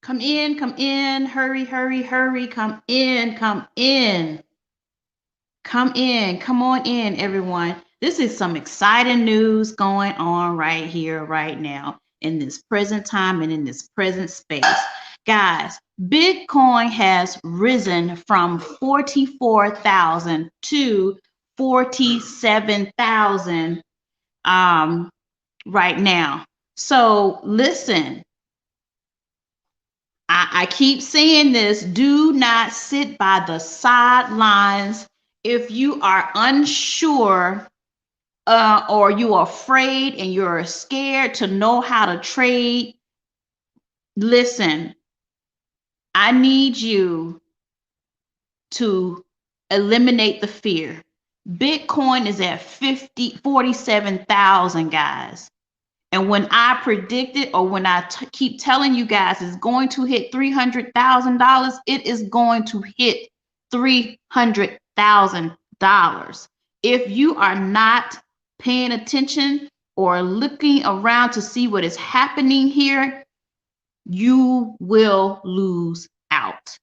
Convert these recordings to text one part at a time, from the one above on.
Come in, come in. Hurry, hurry, hurry. Come in, come in. Come in, come on in, everyone. This is some exciting news going on right here, right now, in this present time and in this present space. Guys, Bitcoin has risen from 44,000 to 47,000 right now. So listen, I keep saying this, do not sit by the sidelines if you are unsure or you are afraid and you're scared to know how to trade. Listen, I need you to eliminate the fear. Bitcoin is at 47,000, guys. And when I predicted, or when I keep telling you guys it's going to hit $300,000, it is going to hit $300,000. If you are not paying attention or looking around to see what is happening here, you will lose out.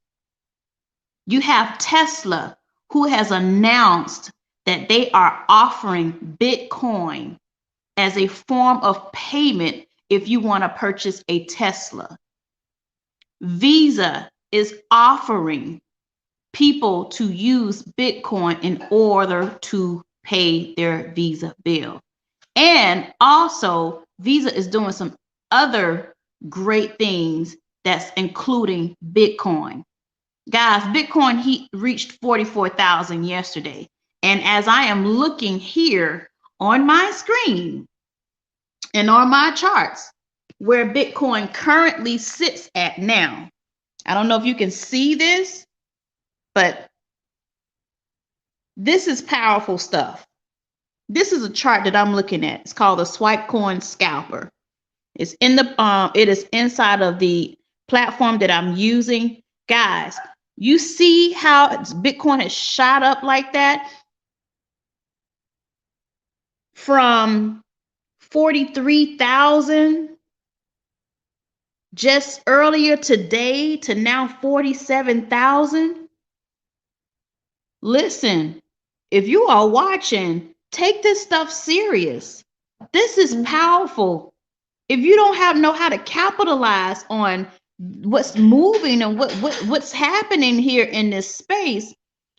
You have Tesla, who has announced that they are offering Bitcoin as a form of payment if you want to purchase a Tesla. Visa is offering people to use Bitcoin in order to pay their Visa bill. And also, Visa is doing some other great things that's including Bitcoin. Guys, Bitcoin reached 44,000 yesterday. And as I am looking here on my screen and on my charts where Bitcoin currently sits at now, I don't know if you can see this, but this is powerful stuff. This is a chart that I'm looking at. It's called the Swipecoin Scalper. It's in the it is inside of the platform that I'm using. Guys, you see how Bitcoin has shot up like that from 43,000 just earlier today to now 47,000. Listen, if you are watching, take this stuff serious. This is powerful. If you don't know how to capitalize on what's moving and what's happening here in this space,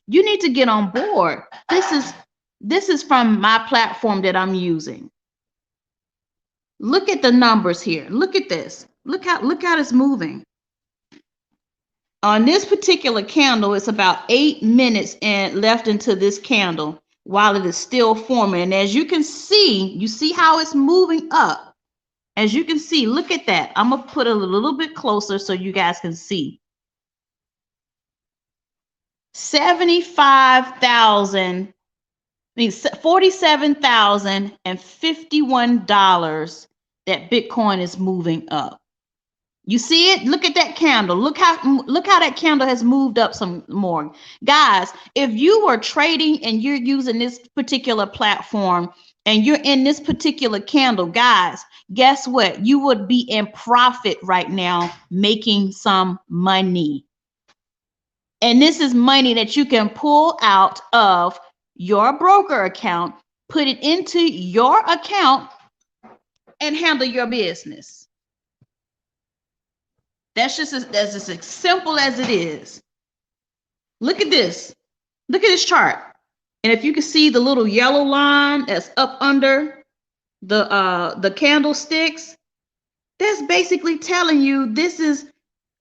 you need to get on board. This is from my platform that I'm using. Look at the numbers here. Look at this. Look how it's moving. On this particular candle, it's about 8 minutes and left into this candle while it is still forming. And as you can see, you see how it's moving up. As you can see, look at that. I'm going to put it a little bit closer so you guys can see. 75,000, $47,051 that Bitcoin is moving up. You see it? Look at that candle. Look how that candle has moved up some more. Guys, if you were trading and you're using this particular platform and you're in this particular candle, guys, guess what? You would be in profit right now, making some money. And this is money that you can pull out of your broker account, put it into your account, and handle your business. That's just as simple as it is. Look at this. Look at this chart. And if you can see the little yellow line that's up under the candlesticks, that's basically telling you this is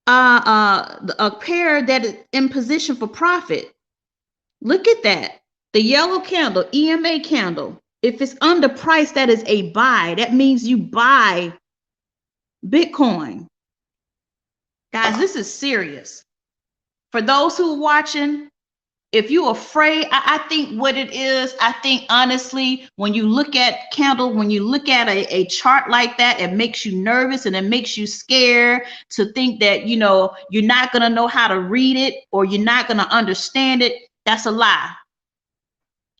a pair that is in position for profit. Look at that. The yellow candle, EMA candle. If it's underpriced, that is a buy. That means you buy Bitcoin. Guys, this is serious. For those who are watching, if you're afraid, I think what it is, I think honestly, when you look at candle, when you look at a chart like that, it makes you nervous and it makes you scared to think that, you know, you're not going to know how to read it or you're not going to understand it. That's a lie.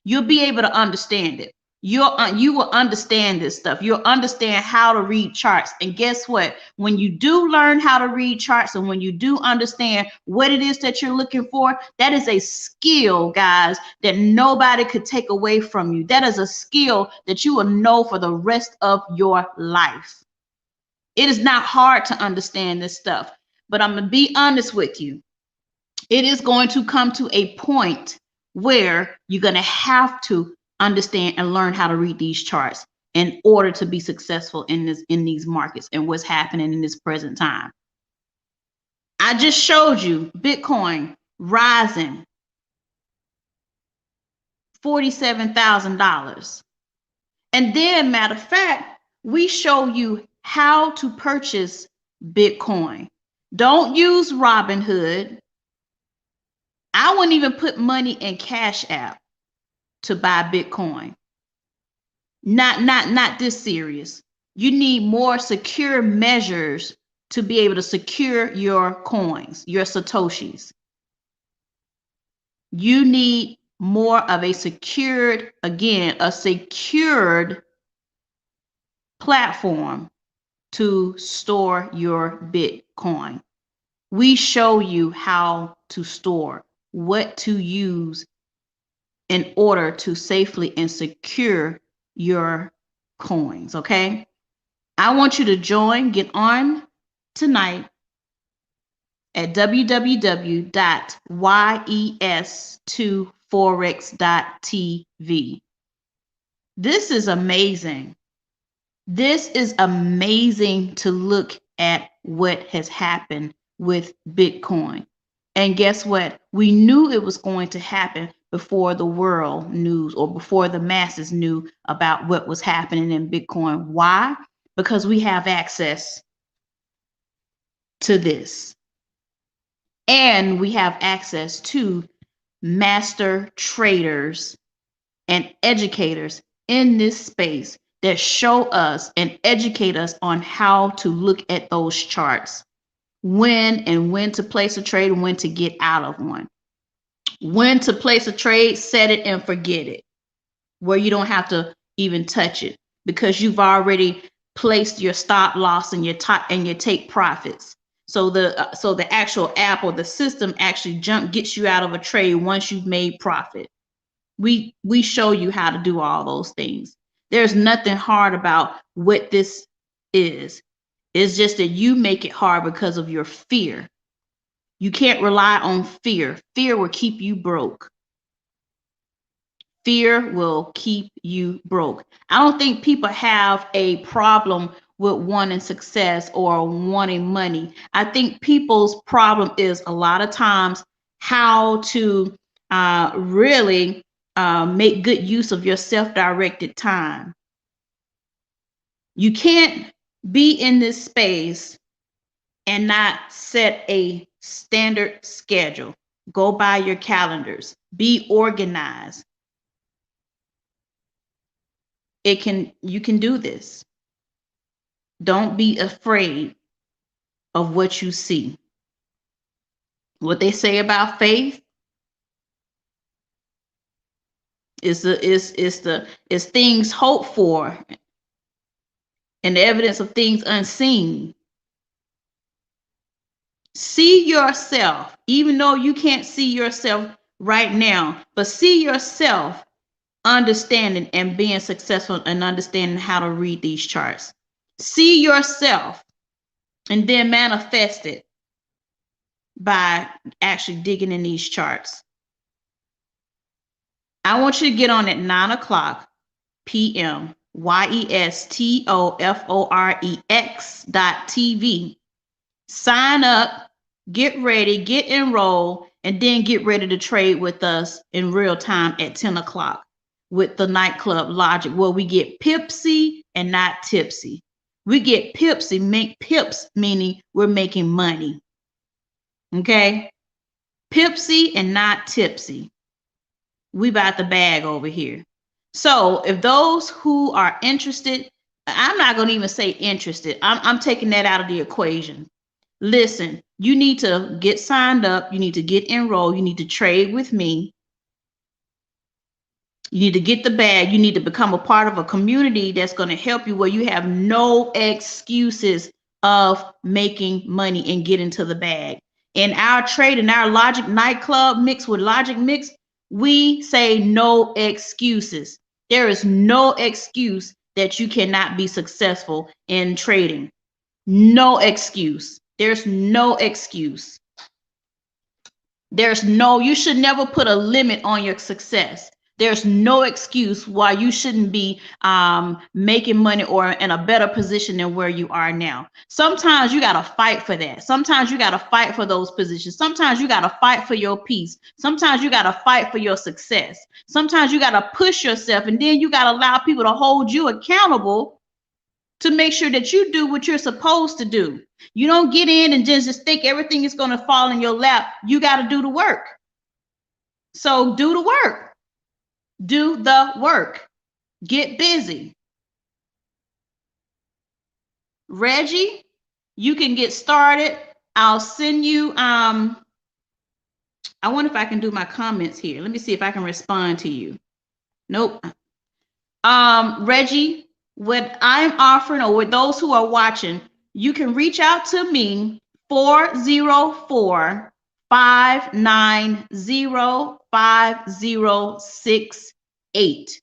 You'll be able to understand it. you will understand this stuff. You'll understand how to read charts. And guess what? When you do learn how to read charts and when you do understand what it is that you're looking for, that is a skill, guys, that nobody could take away from you. That is a skill that you will know for the rest of your life. It is not hard to understand this stuff, but I'm going to be honest with you. It is going to come to a point where you're going to have to understand and learn how to read these charts in order to be successful in these markets and what's happening in this present time. I just showed you Bitcoin rising $47,000. And then, matter of fact, we show you how to purchase Bitcoin. Don't use Robinhood. I wouldn't even put money in Cash App to buy Bitcoin. Not this serious. You need more secure measures to be able to secure your coins, your Satoshis. You need more of a secured, again, a secured platform to store your Bitcoin. We show you how to store, what to use in order to safely and secure your coins, okay? I want you to join, get on tonight at www.yes2forex.tv. This is amazing. This is amazing to look at what has happened with Bitcoin. And guess what? We knew it was going to happen before the world knew or before the masses knew about what was happening in Bitcoin. Why? Because we have access to this. And we have access to master traders and educators in this space that show us and educate us on how to look at those charts, when to place a trade and when to get out of one. When to place a trade, set it and forget it, where you don't have to even touch it because you've already placed your stop loss and your take profits. So the actual app or the system actually gets you out of a trade once you've made profit. We show you how to do all those things. There's nothing hard about what this is. It's just that you make it hard because of your fear. You can't rely on fear. Fear will keep you broke. Fear will keep you broke. I don't think people have a problem with wanting success or wanting money. I think people's problem is a lot of times how to really make good use of your self-directed time. You can't be in this space and not set a standard schedule. Go by your calendars. Be organized. You can do this. Don't be afraid of what you see. What they say about faith is things hoped for and the evidence of things unseen. See yourself, even though you can't see yourself right now, but see yourself understanding and being successful and understanding how to read these charts. See yourself and then manifest it by actually digging in these charts. I want you to get on at 9:00 p.m. YESTOFOREX.TV. Sign up, get ready, get enrolled, and then get ready to trade with us in real time at 10 o'clock with the Nightclub Logic, where we get pipsy and not tipsy. We get pipsy, make pips, meaning we're making money. Okay? Pipsy and not tipsy. We about the bag over here. So if those who are interested, I'm not going to even say interested. I'm taking that out of the equation. Listen, you need to get signed up. You need to get enrolled. You need to trade with me. You need to get the bag. You need to become a part of a community that's going to help you, where you have no excuses of making money and getting to the bag. In our trade, in our Logic nightclub mix with Logic Mix, we say no excuses. There is no excuse that you cannot be successful in trading. No excuse. There's no excuse. You should never put a limit on your success. There's no excuse why you shouldn't be making money or in a better position than where you are now. Sometimes you got to fight for that. Sometimes you got to fight for those positions. Sometimes you got to fight for your peace. Sometimes you got to fight for your success. Sometimes you got to push yourself, and then you got to allow people to hold you accountable to make sure that you do what you're supposed to do. You don't get in and just think everything is going to fall in your lap. You got to do the work. So do the work. Do the work. Get busy. Reggie, you can get started. I'll send you, I wonder if I can do my comments here. Let me see if I can respond to you. Nope. Reggie, what I'm offering, or with those who are watching, you can reach out to me, 404-590-5068.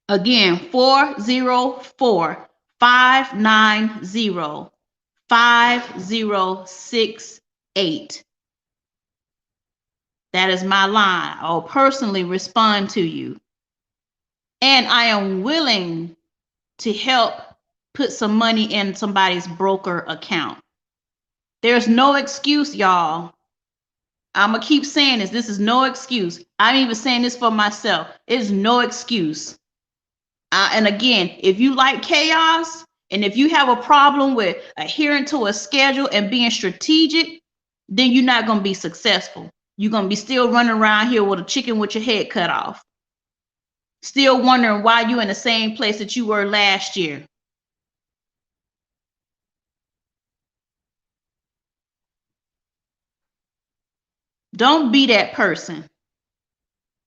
Again, 404-590-5068. That is my line. I'll personally respond to you. And I am willing to help put some money in somebody's broker account. There's no excuse, y'all. I'm going to keep saying this. This is no excuse. I'm even saying this for myself. It's no excuse. And again, if you like chaos, and if you have a problem with adhering to a schedule and being strategic, then you're not going to be successful. You're going to be still running around here with a chicken with your head cut off. Still wondering why you're in the same place that you were last year. Don't be that person.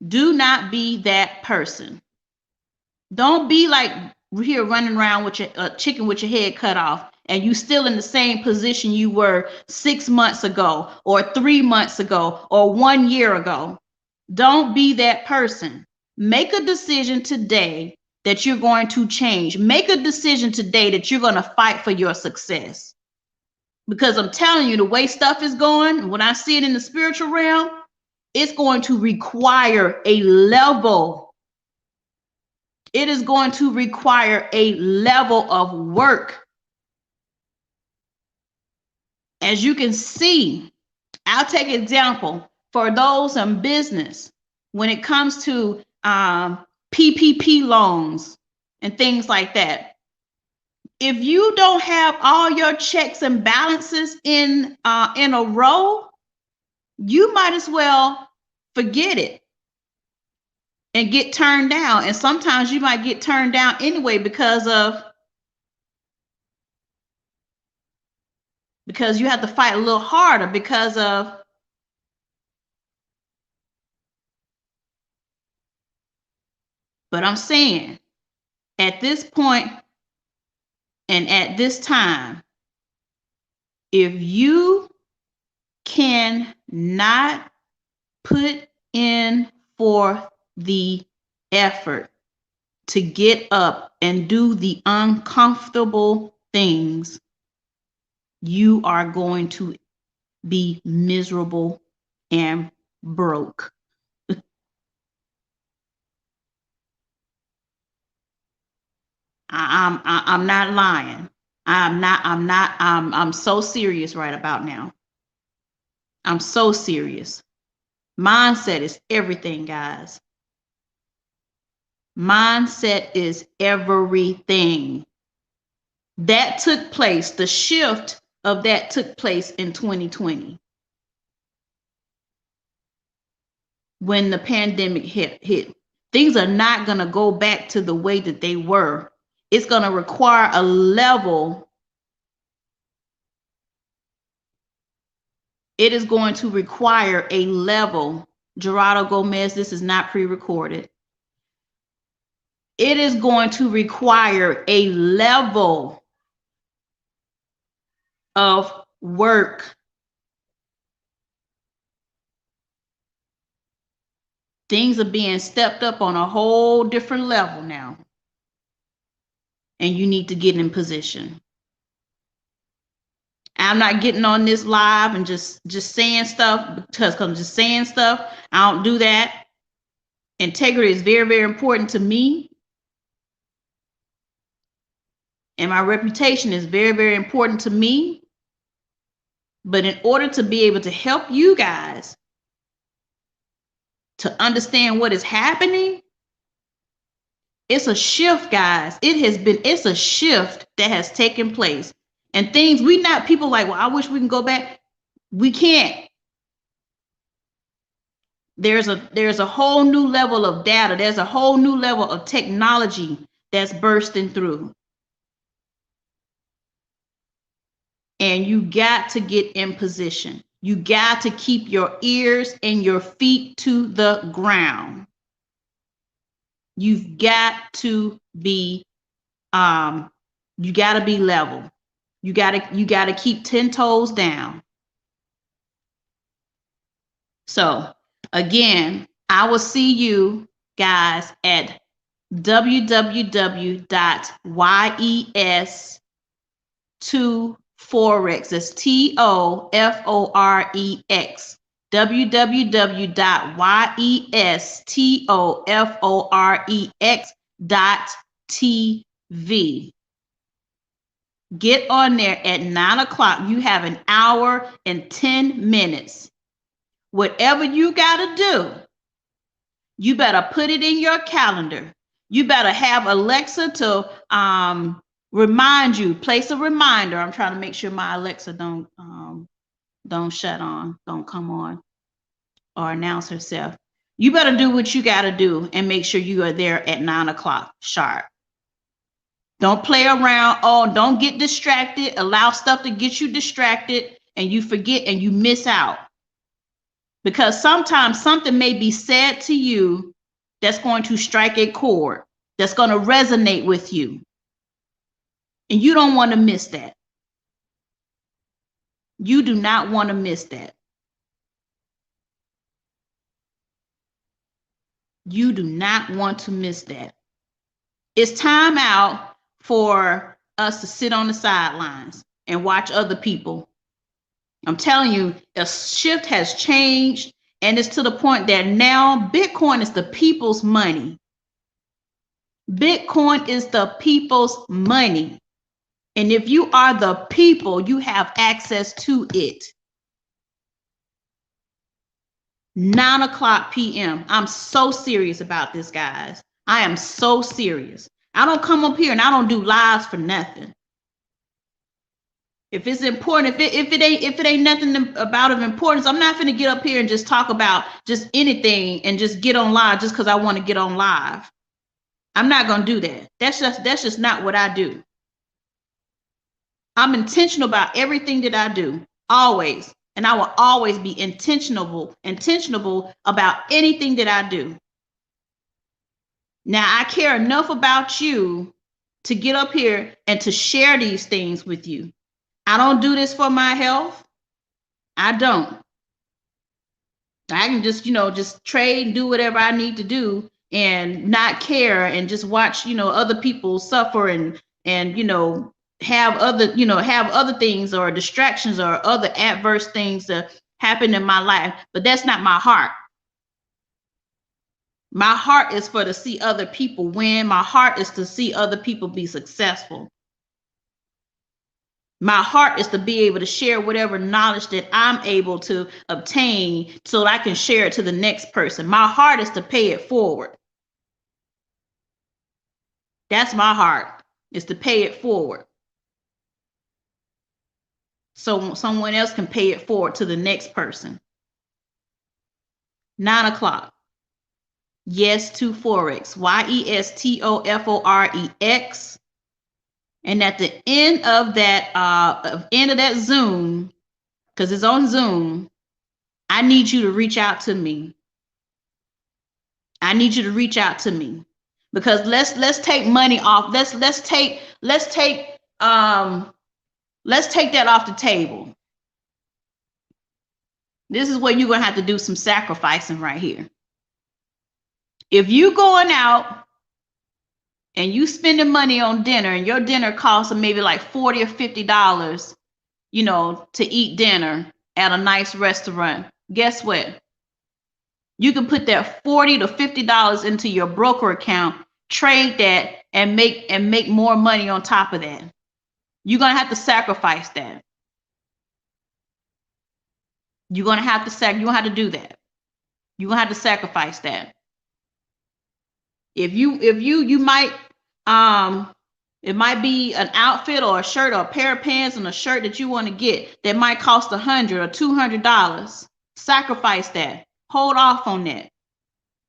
Do not be that person. Don't be like here running around with your chicken with your head cut off, and you still in the same position you were 6 months ago, or 3 months ago, or 1 year ago. Don't be that person. Make a decision today that you're going to change. Make a decision today that you're going to fight for your success. Because I'm telling you, the way stuff is going, when I see it in the spiritual realm, it's going to require a level. It is going to require a level of work. As you can see, I'll take an example for those in business. When it comes to PPP loans and things like that, if you don't have all your checks and balances in a row, you might as well forget it and get turned down. And sometimes you might get turned down anyway because you have to fight a little harder because of but I'm saying at this point and at this time, if you cannot put in forth the effort to get up and do the uncomfortable things, you are going to be miserable and broke. I'm not lying. I'm so serious right about now. I'm so serious. Mindset is everything, guys. Mindset is everything. That took place, the shift of that took place in 2020. When the pandemic hit. Things are not going to go back to the way that they were. It's going to require a level. It is going to require a level Gerardo Gomez, this is not pre-recorded. It is going to require a level of work. Things are being stepped up on a whole different level now. And you need to get in position. I'm not getting on this live and just saying stuff because I'm just saying stuff. I don't do that. Integrity is very, very important to me. And my reputation is very, very important to me. But in order to be able to help you guys to understand what is happening, it's a shift, guys. It's a shift that has taken place. And things people like, well, I wish we can go back. We can't. There's a whole new level of data. There's a whole new level of technology that's bursting through. And you got to get in position. You got to keep your ears and your feet to the ground. You've got to be level. You gotta keep 10 toes down. So again, I will see you guys at www.yes2forex. That's TOFOREX. www.yestoforex.tv. Get on there at 9 o'clock. You have an hour and 10 minutes. Whatever you got to do, you better put it in your calendar. You better have Alexa to remind you, place a reminder. I'm trying to make sure my Alexa don't shut on, don't come on or announce herself. You better do what you got to do and make sure you are there at 9 o'clock sharp. Don't play around. Oh, don't get distracted. Allow stuff to get you distracted and you forget and you miss out. Because sometimes something may be said to you that's going to strike a chord, that's going to resonate with you. And you don't want to miss that. You do not want to miss that. You do not want to miss that. It's time out for us to sit on the sidelines and watch other people. I'm telling you, a shift has changed, and it's to the point that now Bitcoin is the people's money. Bitcoin is the people's money. And if you are the people, you have access to it. 9 o'clock p.m. I'm so serious about this, guys. I am so serious. I don't come up here and I don't do lives for nothing. If it's important, if it ain't nothing about of importance, I'm not going to get up here and just talk about just anything and just get on live just because I want to get on live. I'm not going to do that. That's just not what I do. I'm intentional about everything that I do, always. And I will always be intentional about anything that I do. Now, I care enough about you to get up here and to share these things with you. I don't do this for my health. I don't. I can just trade and do whatever I need to do and not care and just watch, other people suffer and have other things or distractions or other adverse things that happen in my life. But that's not my heart. My heart is to see other people win. My heart is to see other people be successful. My heart is to be able to share whatever knowledge that I'm able to obtain so that I can share it to the next person. My heart is to pay it forward. That's my heart, is to pay it forward. So someone else can pay it forward to the next person. 9 o'clock. Yes2forex. YESTOFOREX. And at the end of that Zoom, because it's on Zoom, I need you to reach out to me. I need you to reach out to me, because let's take money off. Let's take that off the table. This is where you're gonna have to do some sacrificing right here. If you going out and you spending money on dinner, and your dinner costs maybe like $40 or $50, you know, to eat dinner at a nice restaurant, guess what? You can put that $40 to $50 into your broker account, trade that, and make more money on top of that. You're gonna have to sacrifice that. You're gonna have to do that. You're gonna have to sacrifice that. If you might it might be an outfit or a shirt or a pair of pants and a shirt that you want to get that might cost $100 or $200. Sacrifice that. Hold off on that.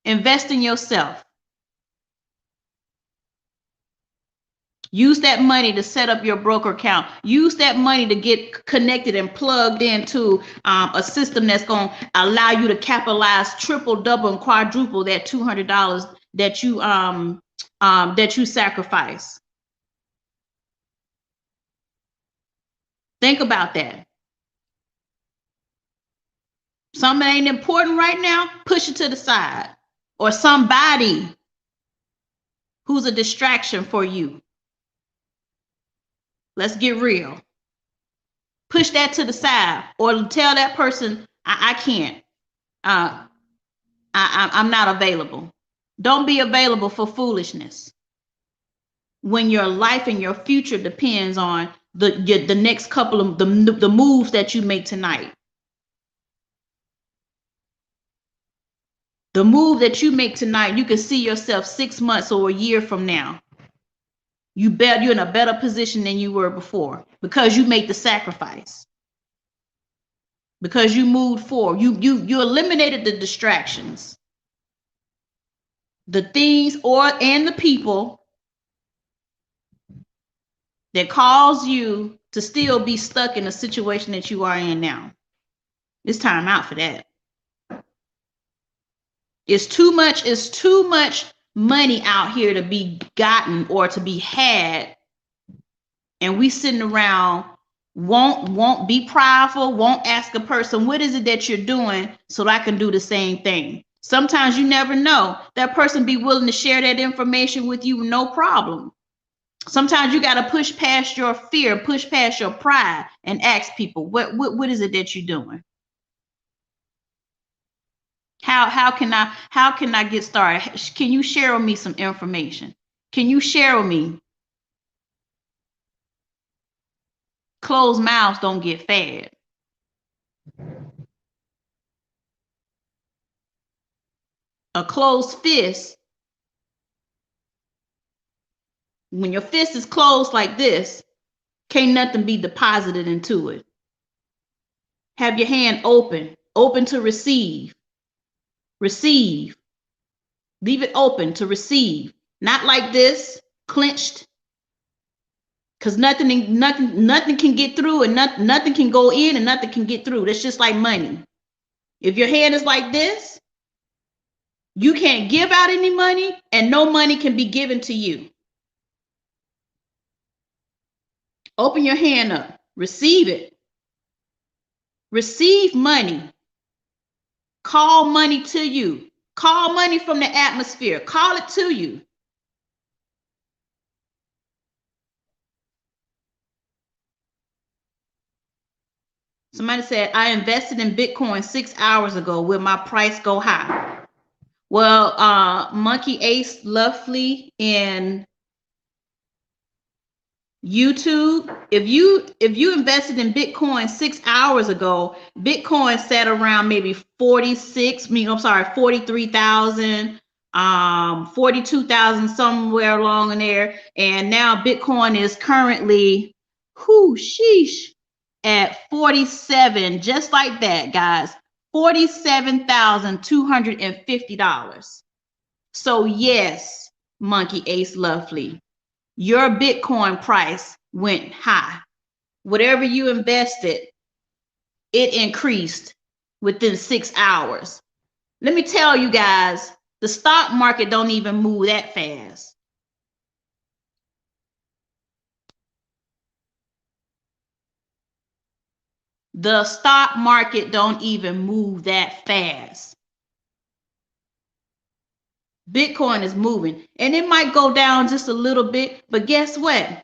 Invest in yourself. Use that money to set up your broker account. Use that money to get connected and plugged into a system that's going to allow you to capitalize triple, double, and quadruple that $200 that you sacrifice. Think about that. Something ain't important right now, push it to the side. Or somebody who's a distraction for you. Let's get real. Push that to the side, or tell that person, I can't. I'm not available. Don't be available for foolishness when your life and your future depends on the next couple of the moves that you make tonight. The move that you make tonight, you can see yourself 6 months or a year from now. You're in a better position than you were before, because you made the sacrifice. Because you moved forward. You eliminated the distractions. The things and the people that cause you to still be stuck in the situation that you are in now. It's time out for that. It's too much money out here to be gotten or to be had, and we sitting around won't be prideful, won't ask a person, what is it that you're doing so that I can do the same thing. Sometimes you never know, that person be willing to share that information with you, no problem. Sometimes you got to push past your fear, push past your pride, and ask people, what is it that you're doing? How can I get started? Can you share with me some information? Can you share with me? Closed mouths don't get fed. A closed fist, when your fist is closed like this, can't nothing be deposited into it. Have your hand open to receive. Receive. Leave it open to receive. Not like this, clenched. Because nothing can get through, and nothing can go in, and nothing can get through. That's just like money. If your hand is like this, you can't give out any money, and no money can be given to you. Open your hand up. Receive it. Receive money. Call money to you. Call money from the atmosphere. Call it to you. Somebody said, I invested in Bitcoin 6 hours ago. Will my price go high? Well, Monkey Ace Lovely in YouTube, if you invested in Bitcoin 6 hours ago, Bitcoin sat around maybe 43,000, 42,000, somewhere along in there. And now Bitcoin is currently, sheesh, at 47, just like that, guys, $47,250. So yes, Monkey Ace Lovely, your Bitcoin price went high. Whatever you invested, it increased within 6 hours. Let me tell you guys, The stock market don't even move that fast. The stock market don't even move that fast. Bitcoin is moving, and it might go down just a little bit, but guess what?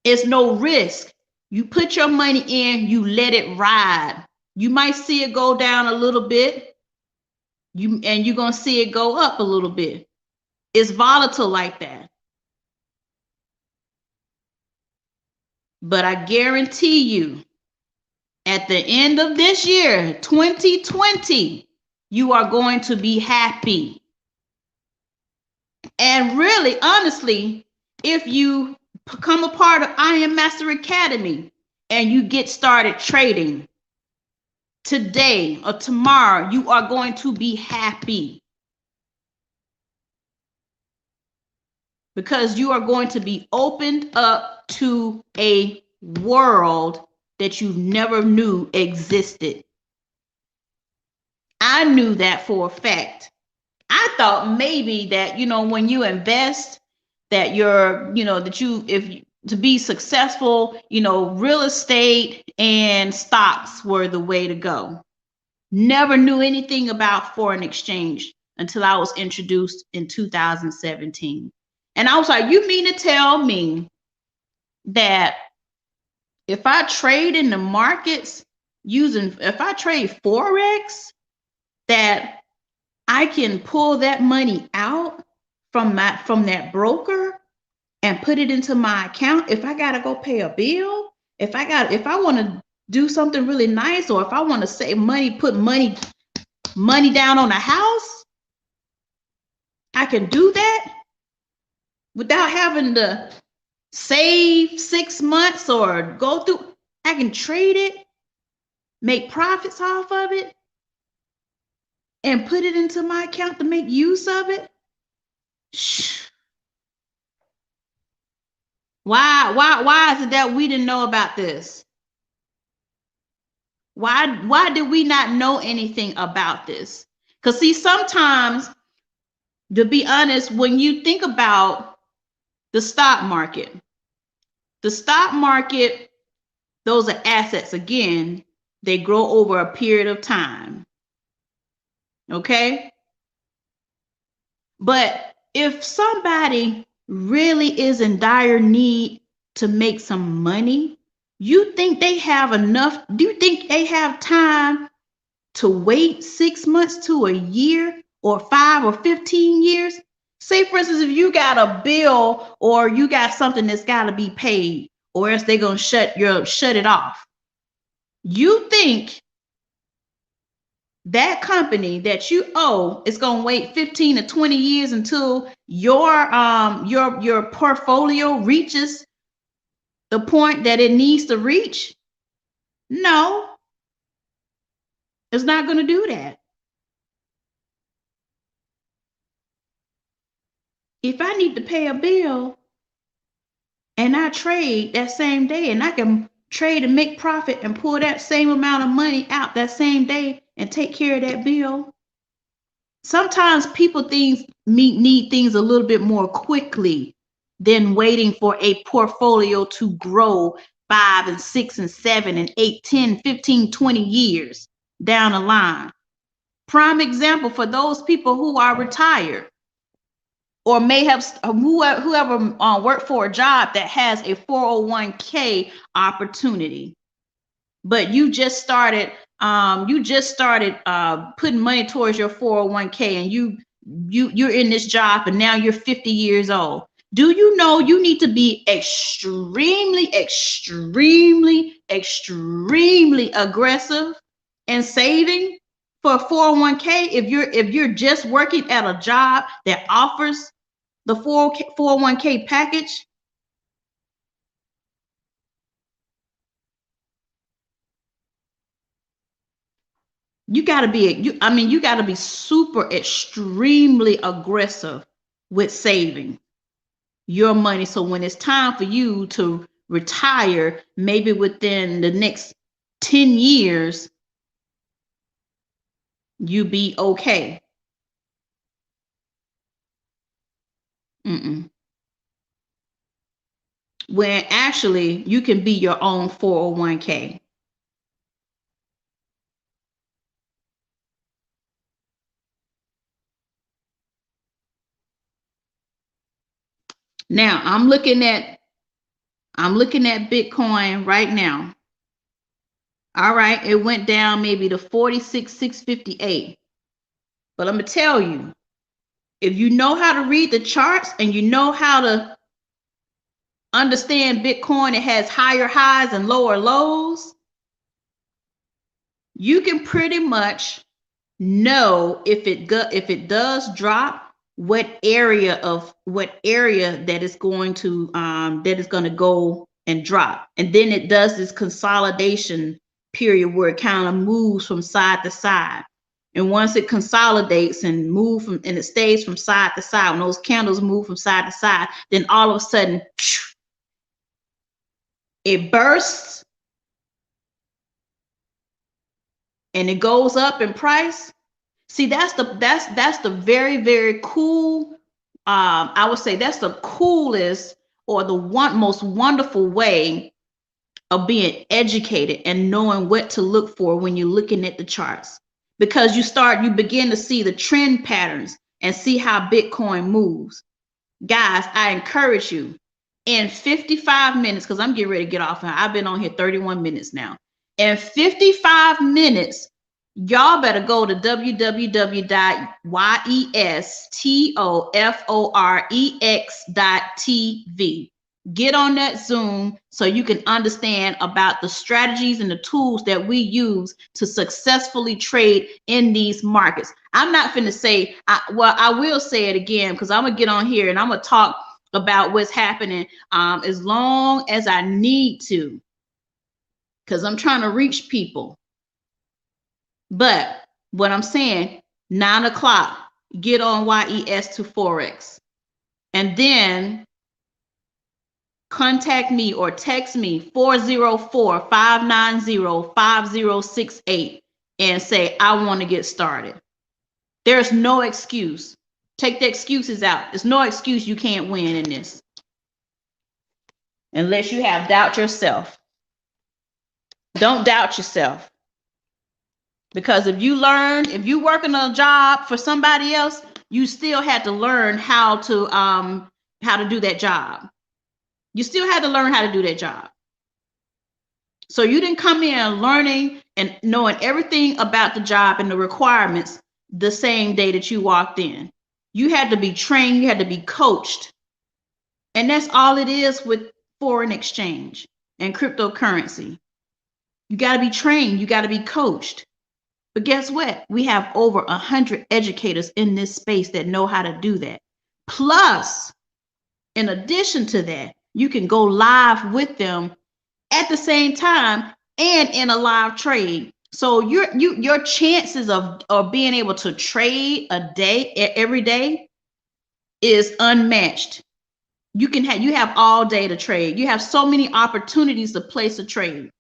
It's no risk. You put your money in, you let it ride. You might see it go down a little bit, and you're going to see it go up a little bit. It's volatile like that. But I guarantee you, at the end of this year, 2020, you are going to be happy. And really, honestly, if you become a part of I Am Master Academy and you get started trading today or tomorrow, you are going to be happy. Because you are going to be opened up to a world that you never knew existed. I knew that for a fact. I thought maybe that, when you invest, that to be successful, real estate and stocks were the way to go. Never knew anything about foreign exchange until I was introduced in 2017. And I was like, you mean to tell me that if I trade in the markets if I trade Forex, that I can pull that money out from that broker and put it into my account if I gotta go pay a bill, if I want to do something really nice, or if I want to save money, put money down on a house, I can do that without having to save 6 months or go through. I can trade it, make profits off of it, and put it into my account to make use of it. Why is it that we didn't know about this? Why did we not know anything about this? Because see, sometimes, to be honest, when you think about the stock market, those are assets. Again, they grow over a period of time. Okay? But if somebody really is in dire need to make some money, you think they have enough? Do you think they have time to wait 6 months to a year or 5 or 15 years? Say, for instance, if you got a bill or you got something that's got to be paid, or else they're going to shut it off. You think that company that you owe is going to wait 15 to 20 years until your portfolio reaches the point that it needs to reach? No, it's not going to do that. If I need to pay a bill and I trade that same day, and I can trade and make profit and pull that same amount of money out that same day and take care of that bill. Sometimes people need things a little bit more quickly than waiting for a portfolio to grow 5 and 6 and 7 and 8, 10, 15, 20 years down the line. Prime example for those people who are retired, or may have whoever worked for a job that has a 401k opportunity, but you just started putting money towards your 401k, and you're in this job, and now you're 50 years old. Do you know you need to be extremely, extremely, extremely aggressive in saving for a 401k if you're just working at a job that offers the 401k package? You got to be super extremely aggressive with saving your money, so when it's time for you to retire, maybe within the next 10 years, you be okay. Mm-mm. When actually you can be your own 401k. Now I'm looking at Bitcoin right now. All right, it went down maybe to 46,658. But I'm gonna tell you, if you know how to read the charts and you know how to understand Bitcoin, it has higher highs and lower lows. You can pretty much know if it does drop, what area that is going to go and drop. And then it does this consolidation period where it kind of moves from side to side. And once it consolidates and it stays from side to side, when those candles move from side to side, then all of a sudden it bursts and it goes up in price. See, that's the very, very cool. I would say that's the coolest or the most wonderful way of being educated and knowing what to look for when you're looking at the charts, because you begin to see the trend patterns and see how Bitcoin moves. Guys, I encourage you, in 55 minutes, because I'm getting ready to get off, and I've been on here 31 minutes now. In 55 minutes, y'all better go to www.yestoforex.tv. Get on that Zoom so you can understand about the strategies and the tools that we use to successfully trade in these markets. I'm not finna say, I will say it again, because I'm gonna get on here and I'm gonna talk about what's happening as long as I need to, because I'm trying to reach people. But what I'm saying, 9 o'clock, get on YES to Forex. And then contact me or text me 404-590-5068 and say, I want to get started. There's no excuse. Take the excuses out. There's no excuse you can't win in this. Unless you have doubt yourself. Don't doubt yourself. Because if you working a job for somebody else, you still had to learn how to do that job. You still had to learn how to do that job. So you didn't come in learning and knowing everything about the job and the requirements the same day that you walked in. You had to be trained, you had to be coached. And that's all it is with foreign exchange and cryptocurrency. You got to be trained, you got to be coached. But guess what? We have over 100 educators in this space that know how to do that. Plus, in addition to that, you can go live with them at the same time and in a live trade. So your chances of being able to trade every day is unmatched. You have all day to trade. You have so many opportunities to place a trade.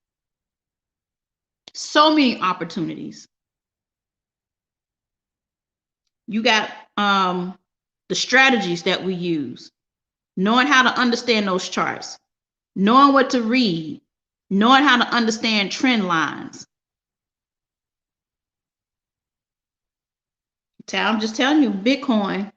So many opportunities. You got the strategies that we use, knowing how to understand those charts, knowing what to read, knowing how to understand trend lines. I'm just telling you, Bitcoin,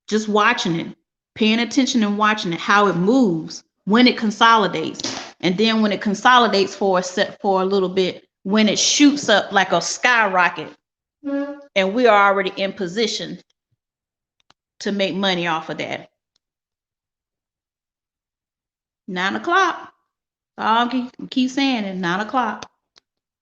just watching it, paying attention and watching it, how it moves, when it consolidates. And then when it consolidates for a little bit, when it shoots up like a skyrocket, and we are already in position to make money off of that. 9 o'clock. I'll keep saying it, 9 o'clock.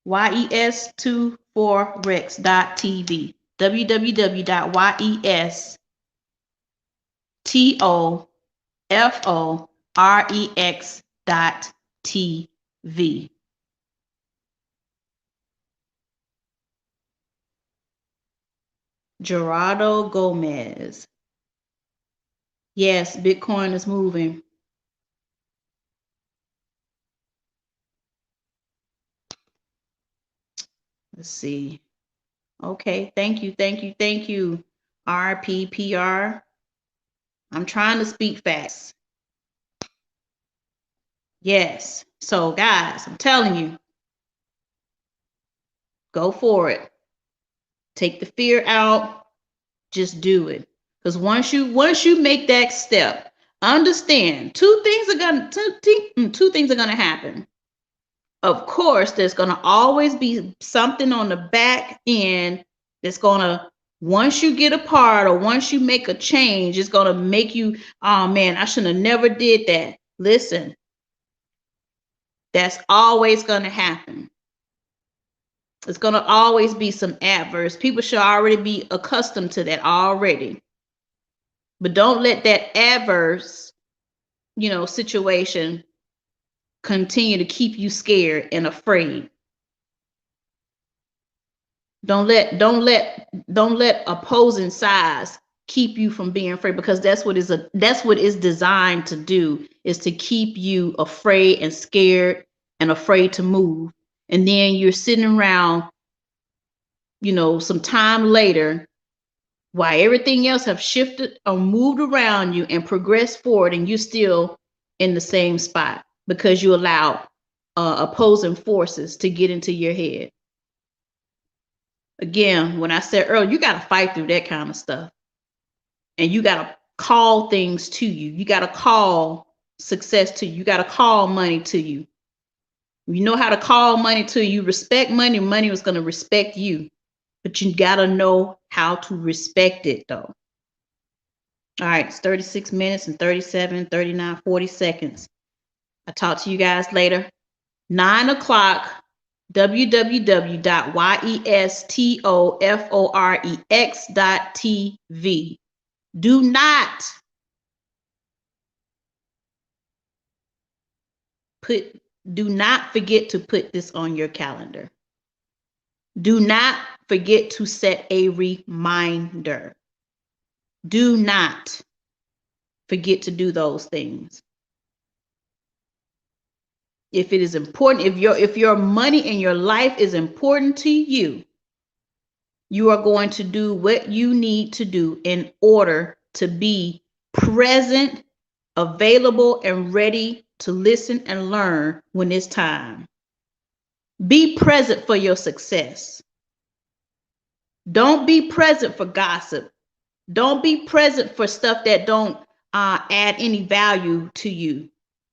YES24rex.tv. www.yestoforex.tv. Gerardo Gomez. Yes, Bitcoin is moving. Let's see. Okay, thank you. RPPR. I'm trying to speak facts. Yes. So guys, I'm telling you, go for it. Take the fear out. Just do it. Because once you make that step, understand two things are gonna happen. Of course, there's gonna always be something on the back end that's gonna, once you get apart or once you make a change, it's gonna make you, oh man, I shouldn't have never did that. Listen, that's always gonna happen. It's going to always be some adverse. People should already be accustomed to that already. But don't let that adverse, situation continue to keep you scared and afraid. Don't let opposing sides keep you from being afraid, because that's what is designed to do, is to keep you afraid and scared and afraid to move. And then you're sitting around, some time later, while everything else have shifted or moved around you and progressed forward, and you're still in the same spot because you allow opposing forces to get into your head. Again, when I said earlier, you got to fight through that kind of stuff, and you got to call things to you. You got to call success to you. You got to call money to you. You know how to call money to you. Respect money. Money was going to respect you. But you got to know how to respect it, though. All right, it's 36 minutes and 37, 39, 40 seconds. I'll talk to you guys later. 9 o'clock, www.yestoforex.tv. Do not forget to put this on your calendar. Do not forget to set a reminder. Do not forget to do those things. If it is important, if your money and your life is important to you, you are going to do what you need to do in order to be present, available, and ready to listen and learn when it's time. Be present for your success. Don't be present for gossip. Don't be present for stuff that don't add any value to you.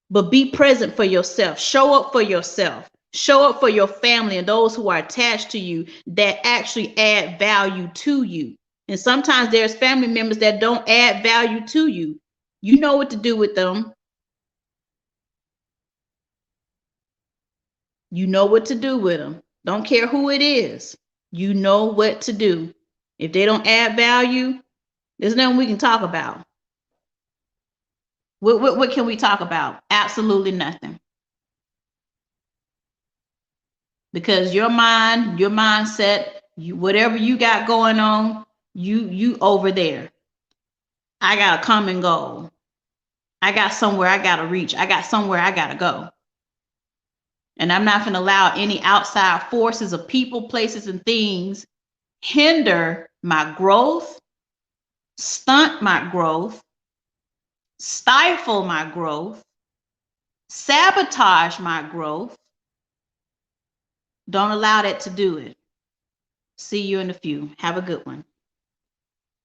But be present for yourself. Show up for yourself. Show up for your family and those who are attached to you that actually add value to you. And sometimes there's family members that don't add value to you. You know what to do with them. You know what to do with them. Don't care who it is. You know what to do. If they don't add value, there's nothing we can talk about. What can we talk about? Absolutely nothing. Because your mind, your mindset, whatever you got going on, you over there. I got a common goal. I got somewhere I got to reach. I got somewhere I got to go. And I'm not going to allow any outside forces of people, places, and things hinder my growth, stunt my growth, stifle my growth, sabotage my growth. Don't allow that to do it. See you in a few. Have a good one.